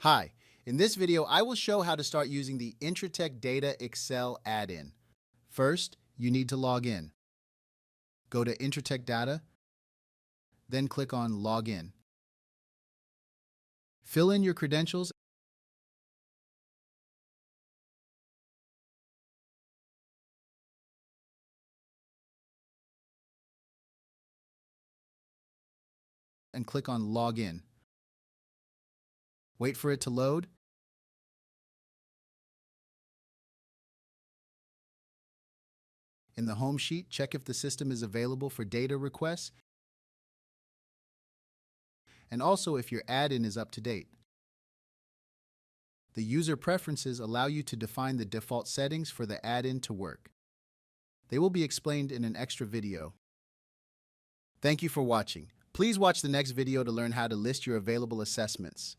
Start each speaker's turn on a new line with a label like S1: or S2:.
S1: Hi, in this video, I will show how to start using the Intratec Data Excel Add-In. First, you need to log in. Go to Intratec Data, then click on Login. Fill in your credentials and click on Login. Wait for it to load. In the Home sheet, check if the system is available for data requests and also if your add-in is up to date. The user preferences allow you to define the default settings for the add-in to work. They will be explained in an extra video. Thank you for watching. Please watch the next video to learn how to list your available assessments.